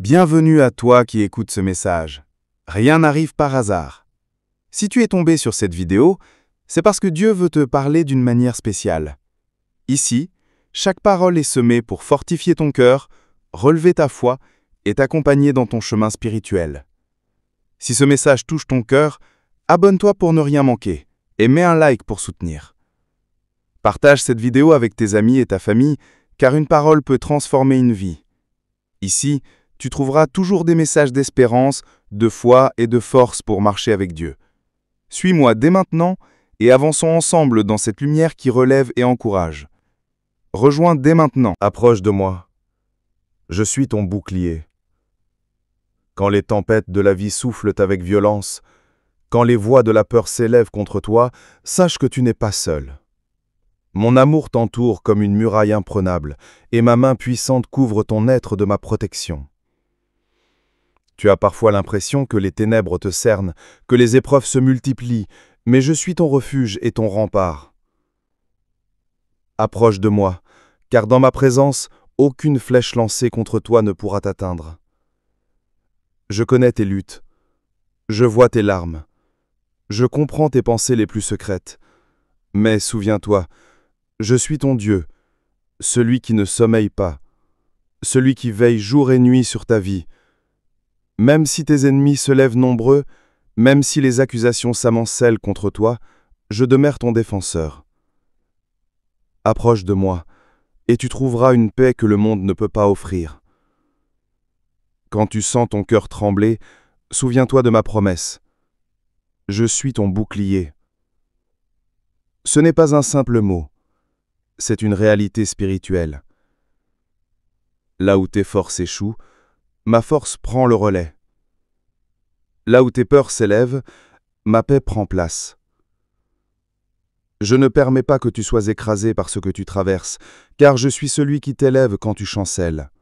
Bienvenue à toi qui écoutes ce message. Rien n'arrive par hasard. Si tu es tombé sur cette vidéo, c'est parce que Dieu veut te parler d'une manière spéciale. Ici, chaque parole est semée pour fortifier ton cœur, relever ta foi et t'accompagner dans ton chemin spirituel. Si ce message touche ton cœur, abonne-toi pour ne rien manquer et mets un like pour soutenir. Partage cette vidéo avec tes amis et ta famille, car une parole peut transformer une vie. Ici, tu trouveras toujours des messages d'espérance, de foi et de force pour marcher avec Dieu. Suis-moi dès maintenant et avançons ensemble dans cette lumière qui relève et encourage. Rejoins dès maintenant. Approche de moi. Je suis ton bouclier. Quand les tempêtes de la vie soufflent avec violence, quand les voix de la peur s'élèvent contre toi, sache que tu n'es pas seul. Mon amour t'entoure comme une muraille imprenable, et ma main puissante couvre ton être de ma protection. Tu as parfois l'impression que les ténèbres te cernent, que les épreuves se multiplient, mais je suis ton refuge et ton rempart. Approche de moi, car dans ma présence, aucune flèche lancée contre toi ne pourra t'atteindre. Je connais tes luttes, je vois tes larmes, je comprends tes pensées les plus secrètes. Mais souviens-toi, je suis ton Dieu, celui qui ne sommeille pas, celui qui veille jour et nuit sur ta vie. Même si tes ennemis se lèvent nombreux, même si les accusations s'amoncellent contre toi, je demeure ton défenseur. Approche de moi, et tu trouveras une paix que le monde ne peut pas offrir. Quand tu sens ton cœur trembler, souviens-toi de ma promesse. Je suis ton bouclier. Ce n'est pas un simple mot, c'est une réalité spirituelle. Là où tes forces échouent, ma force prend le relais. Là où tes peurs s'élèvent, ma paix prend place. Je ne permets pas que tu sois écrasé par ce que tu traverses, car je suis celui qui t'élève quand tu chancelles.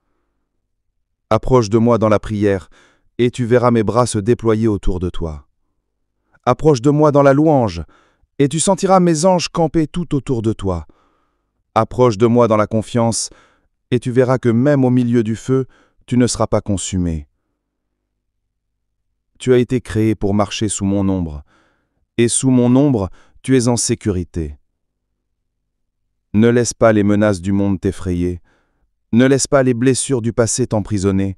Approche de moi dans la prière, et tu verras mes bras se déployer autour de toi. Approche de moi dans la louange, et tu sentiras mes anges camper tout autour de toi. Approche de moi dans la confiance, et tu verras que même au milieu du feu, tu ne seras pas consumé. Tu as été créé pour marcher sous mon ombre, et sous mon ombre, tu es en sécurité. Ne laisse pas les menaces du monde t'effrayer, ne laisse pas les blessures du passé t'emprisonner.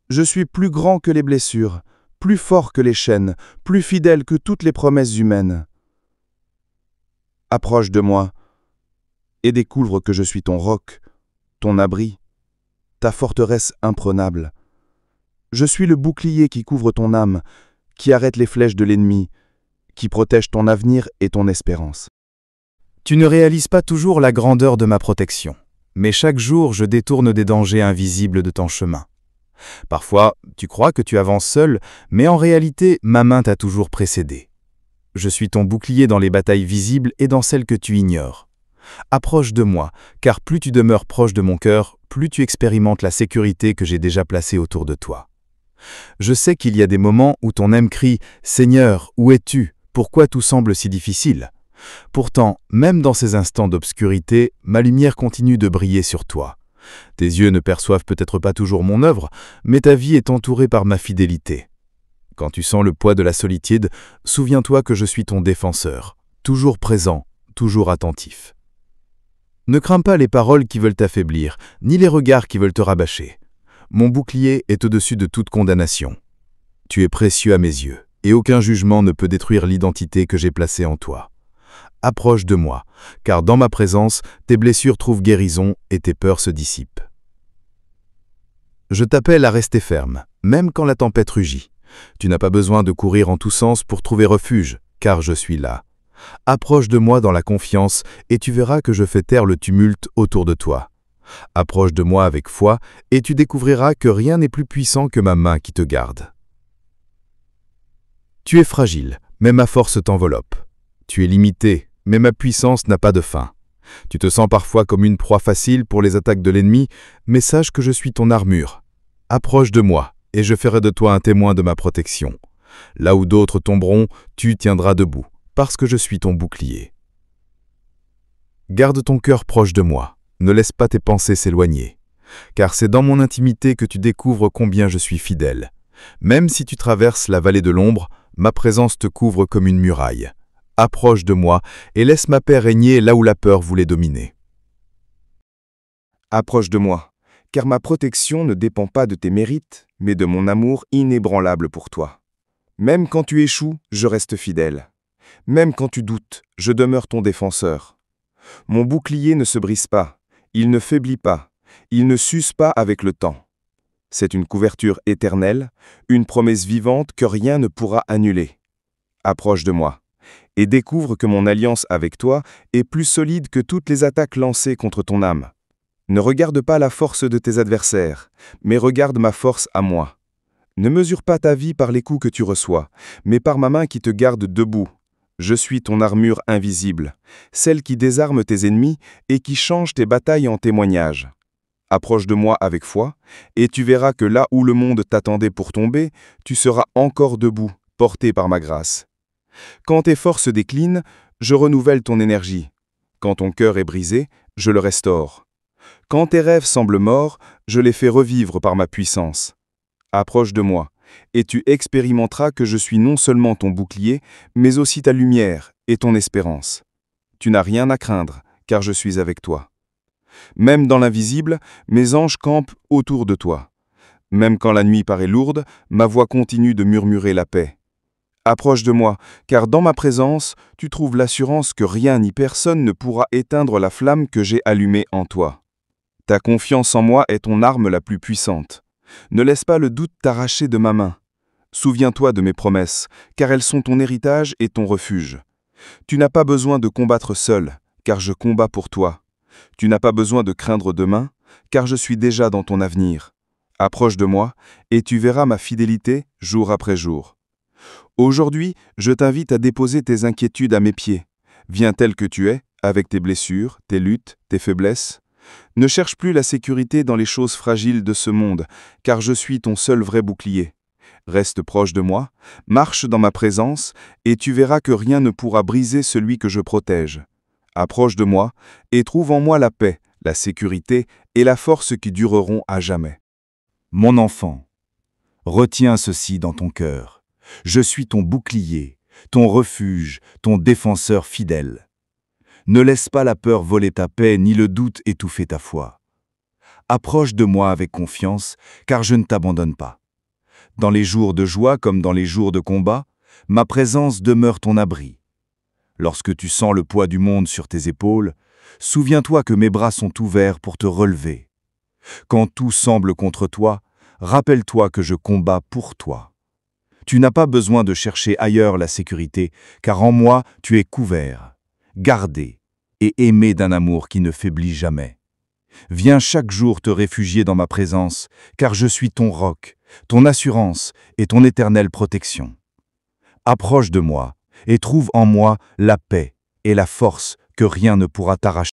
Je suis plus grand que les blessures, plus fort que les chaînes, plus fidèle que toutes les promesses humaines. Approche de moi et découvre que je suis ton roc, ton abri, ta forteresse imprenable. Je suis le bouclier qui couvre ton âme, qui arrête les flèches de l'ennemi, qui protège ton avenir et ton espérance. Tu ne réalises pas toujours la grandeur de ma protection, mais chaque jour je détourne des dangers invisibles de ton chemin. Parfois, tu crois que tu avances seul, mais en réalité, ma main t'a toujours précédé. Je suis ton bouclier dans les batailles visibles et dans celles que tu ignores. Approche de moi, car plus tu demeures proche de mon cœur, plus tu expérimentes la sécurité que j'ai déjà placée autour de toi. Je sais qu'il y a des moments où ton âme crie « Seigneur, où es-tu ? Pourquoi tout semble si difficile ?» Pourtant, même dans ces instants d'obscurité, ma lumière continue de briller sur toi. Tes yeux ne perçoivent peut-être pas toujours mon œuvre, mais ta vie est entourée par ma fidélité. Quand tu sens le poids de la solitude, souviens-toi que je suis ton défenseur, toujours présent, toujours attentif. Ne crains pas les paroles qui veulent t'affaiblir, ni les regards qui veulent te rabâcher. Mon bouclier est au-dessus de toute condamnation. Tu es précieux à mes yeux, et aucun jugement ne peut détruire l'identité que j'ai placée en toi. Approche de moi, car dans ma présence, tes blessures trouvent guérison et tes peurs se dissipent. Je t'appelle à rester ferme, même quand la tempête rugit. Tu n'as pas besoin de courir en tous sens pour trouver refuge, car je suis là. Approche de moi dans la confiance et tu verras que je fais taire le tumulte autour de toi. Approche de moi avec foi et tu découvriras que rien n'est plus puissant que ma main qui te garde. Tu es fragile, mais ma force t'enveloppe. Tu es limité, mais ma puissance n'a pas de fin. Tu te sens parfois comme une proie facile pour les attaques de l'ennemi, mais sache que je suis ton armure. Approche de moi, et je ferai de toi un témoin de ma protection. Là où d'autres tomberont, tu tiendras debout, parce que je suis ton bouclier. Garde ton cœur proche de moi, ne laisse pas tes pensées s'éloigner. car c'est dans mon intimité que tu découvres combien je suis fidèle. Même si tu traverses la vallée de l'ombre, ma présence te couvre comme une muraille. Approche de moi et laisse ma paix régner là où la peur voulait dominer. Approche de moi, car ma protection ne dépend pas de tes mérites, mais de mon amour inébranlable pour toi. Même quand tu échoues, je reste fidèle. Même quand tu doutes, je demeure ton défenseur. Mon bouclier ne se brise pas, il ne faiblit pas, il ne s'use pas avec le temps. C'est une couverture éternelle, une promesse vivante que rien ne pourra annuler. Approche de moi, et découvre que mon alliance avec toi est plus solide que toutes les attaques lancées contre ton âme. Ne regarde pas la force de tes adversaires, mais regarde ma force à moi. Ne mesure pas ta vie par les coups que tu reçois, mais par ma main qui te garde debout. Je suis ton armure invisible, celle qui désarme tes ennemis et qui change tes batailles en témoignages. Approche de moi avec foi, et tu verras que là où le monde t'attendait pour tomber, tu seras encore debout, porté par ma grâce. Quand tes forces déclinent, je renouvelle ton énergie. Quand ton cœur est brisé, je le restaure. Quand tes rêves semblent morts, je les fais revivre par ma puissance. Approche de moi, et tu expérimenteras que je suis non seulement ton bouclier, mais aussi ta lumière et ton espérance. Tu n'as rien à craindre, car je suis avec toi. Même dans l'invisible, mes anges campent autour de toi. Même quand la nuit paraît lourde, ma voix continue de murmurer la paix. Approche de moi, car dans ma présence, tu trouves l'assurance que rien ni personne ne pourra éteindre la flamme que j'ai allumée en toi. Ta confiance en moi est ton arme la plus puissante. Ne laisse pas le doute t'arracher de ma main. Souviens-toi de mes promesses, car elles sont ton héritage et ton refuge. Tu n'as pas besoin de combattre seul, car je combats pour toi. Tu n'as pas besoin de craindre demain, car je suis déjà dans ton avenir. Approche de moi, et tu verras ma fidélité jour après jour. Aujourd'hui, je t'invite à déposer tes inquiétudes à mes pieds. Viens tel que tu es, avec tes blessures, tes luttes, tes faiblesses. Ne cherche plus la sécurité dans les choses fragiles de ce monde, car je suis ton seul vrai bouclier. Reste proche de moi, marche dans ma présence, et tu verras que rien ne pourra briser celui que je protège. Approche de moi, et trouve en moi la paix, la sécurité et la force qui dureront à jamais. Mon enfant, retiens ceci dans ton cœur. Je suis ton bouclier, ton refuge, ton défenseur fidèle. Ne laisse pas la peur voler ta paix, ni le doute étouffer ta foi. Approche de moi avec confiance, car je ne t'abandonne pas. Dans les jours de joie comme dans les jours de combat, ma présence demeure ton abri. Lorsque tu sens le poids du monde sur tes épaules, souviens-toi que mes bras sont ouverts pour te relever. Quand tout semble contre toi, rappelle-toi que je combats pour toi. Tu n'as pas besoin de chercher ailleurs la sécurité, car en moi tu es couvert, gardé et aimé d'un amour qui ne faiblit jamais. Viens chaque jour te réfugier dans ma présence, car je suis ton roc, ton assurance et ton éternelle protection. Approche de moi et trouve en moi la paix et la force que rien ne pourra t'arracher.